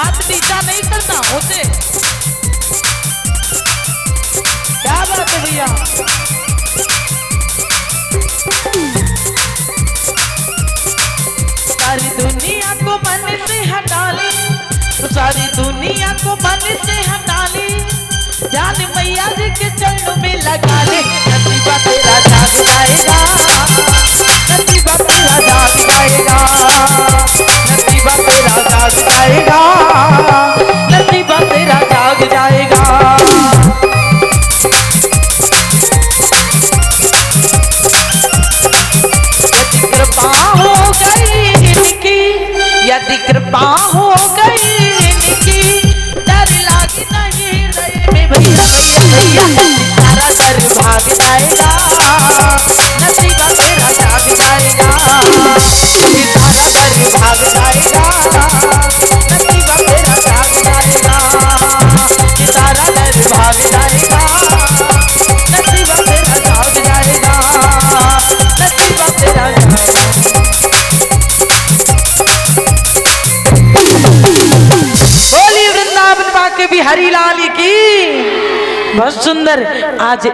हाथ नीचा नहीं करना होते। क्या बात है भैया। सारी दुनिया को मन से हटा ले, सारी दुनिया को मन से हटा ले, जान मैया जी के चरणों में लगा ले। नसीबा तेरा जाग जाएगा, नसीबा तेरा जाग जाएगा, नसीबा तेरा जाग जाएगा, नसीबा तेरा जाग जाएगा। यदि कृपा हो गई इनकी, डर लाग नहीं रहे में भैया भैया भैया। सारा डर भाग जाएगा, नसीबा तेरा जाग जाएगा, सारा डर भाग जाएगा, नसीबा तेरा जाग जाएगा, सारा डर भाग जाएगा, नसीबा तेरा जाग जाएगा, नसीबा तेरा जाएगा। बिहारी लाल की बहुत सुंदर आज